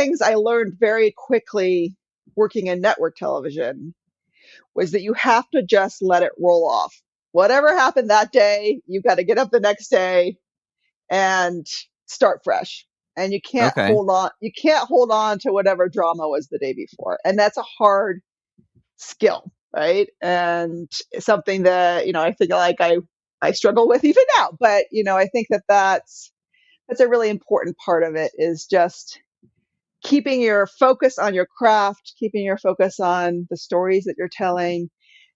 things I learned very quickly working in network television was that you have to just let it roll off. Whatever happened that day, you got to get up the next day and start fresh. And Okay. you can't hold on to whatever drama was the day before. And that's a hard skill, right? And something that, I think like I struggle with even now, but I think that that's a really important part of it is just keeping your focus on your craft, keeping your focus on the stories that you're telling,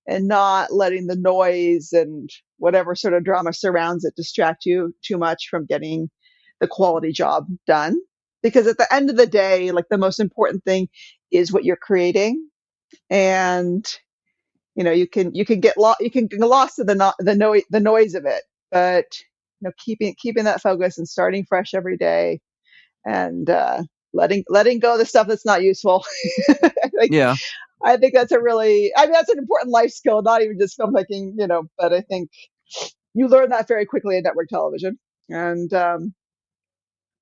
and not letting the noise and whatever sort of drama surrounds it distract you too much from getting the quality job done. Because at the end of the day, like the most important thing is what you're creating. And you can get lost in the noise of it, but keeping that focus and starting fresh every day and letting go of the stuff that's not useful. I think Yeah. I think that's an important life skill, not even just filmmaking, but I think you learn that very quickly in network television. And,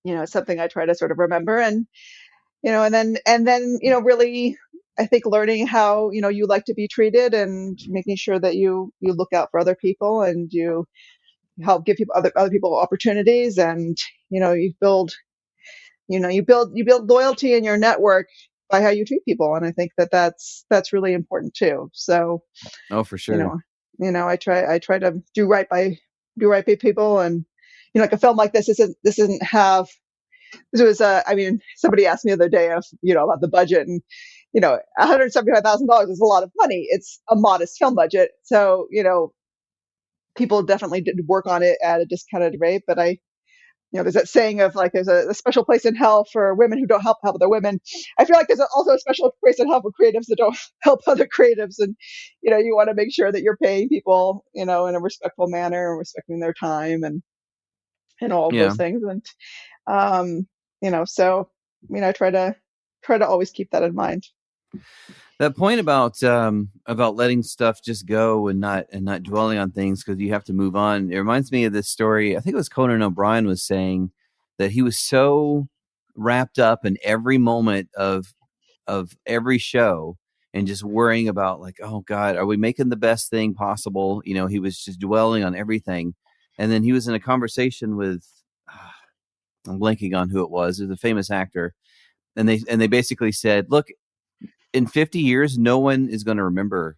it's something I try to sort of remember and then, really, I think learning how, you like to be treated and making sure that you look out for other people and you help give people other people opportunities and, you build loyalty in your network by how you treat people. And I think that that's really important too. So, Oh, for you sure. know, I try to do right by people. And, like a film like this isn't have, this was, I mean, somebody asked me the other day about the budget and, $175,000 is a lot of money. It's a modest film budget. So, people definitely did work on it at a discounted rate, but there's that saying of like, there's a special place in hell for women who don't help other women. I feel like there's also a special place in hell for creatives that don't help other creatives. And, you want to make sure that you're paying people, in a respectful manner and respecting their time and all of Yeah. those things. And, so, I try to always keep that in mind. That point about letting stuff just go and not dwelling on things because you have to move on. It reminds me of this story. I think it was Conan O'Brien was saying that he was so wrapped up in every moment of every show and just worrying about like, oh God, are we making the best thing possible? He was just dwelling on everything. And then he was in a conversation with I'm blanking on who it was. It was a famous actor. And they basically said, look, in 50 years, no one is going to remember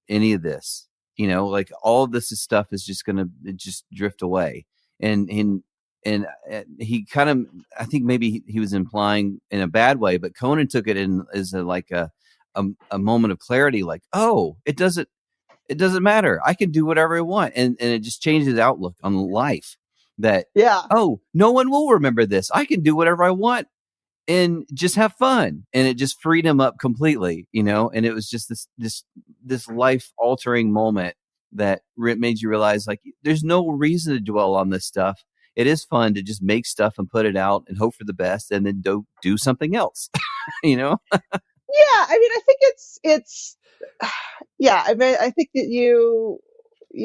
any of this. Like all of this stuff is just going to just drift away. And he kind of, I think maybe he was implying in a bad way, but Conan took it in as a moment of clarity. Like, oh, it doesn't matter. I can do whatever I want. And it just changed his outlook on life that, Yeah. oh, no one will remember this. I can do whatever I want and just have fun. And it just freed him up completely, and it was just this life altering moment that made you realize like, there's no reason to dwell on this stuff. It is fun to just make stuff and put it out and hope for the best and then do something else, you know? Yeah. I mean, I think it's, yeah. I mean, I think that you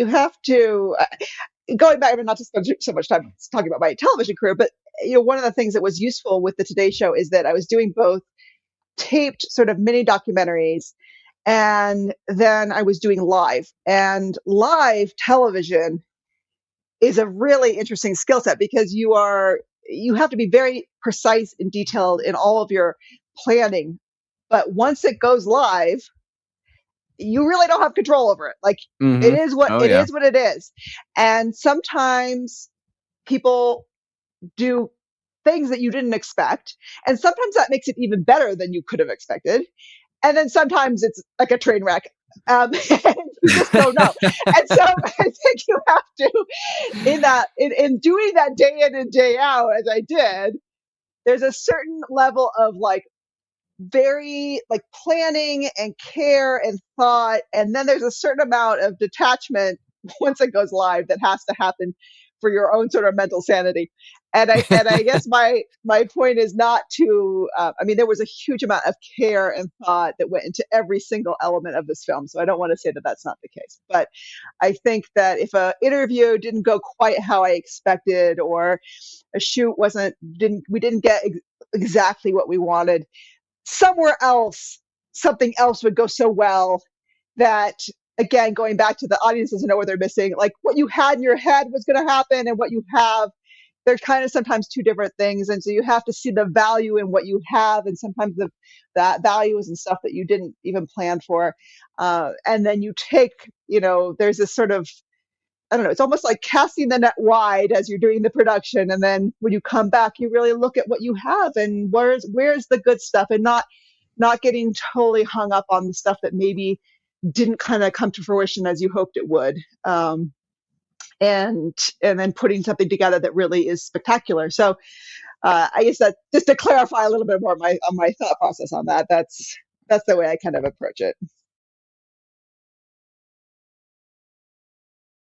have to, going back, I mean, not to spend so much time talking about my television career, but one of the things that was useful with the Today Show is that I was doing both taped sort of mini documentaries, and then I was doing live. And live television is a really interesting skill set because you have to be very precise and detailed in all of your planning. But once it goes live, you really don't have control over it. Like it Mm-hmm. is what Oh it yeah. is what it is. And sometimes people do things that you didn't expect. And sometimes that makes it even better than you could have expected. And then sometimes it's like a train wreck. And you just don't know. And so I think you have to, in doing that day in and day out, as I did, there's a certain level of like very like planning and care and thought. And then there's a certain amount of detachment once it goes live that has to happen for your own sort of mental sanity. And I guess my point is not to. I mean, there was a huge amount of care and thought that went into every single element of this film. So I don't want to say that that's not the case, but I think that if a interview didn't go quite how I expected, or a shoot wasn't didn't we didn't get exactly what we wanted, somewhere else something else would go so well that, again, going back to the audience doesn't know what they're missing, like what you had in your head was going to happen and what you have, they're kind of sometimes two different things. And so you have to see the value in what you have, and sometimes that value is in stuff that you didn't even plan for. And then you take, there's this sort of, I don't know, it's almost like casting the net wide as you're doing the production. And then when you come back, you really look at what you have and where's the good stuff, and not getting totally hung up on the stuff that maybe didn't kind of come to fruition as you hoped it would. And then putting something together that really is spectacular. So I guess that, just to clarify a little bit more on my thought process on that, that's the way I kind of approach it.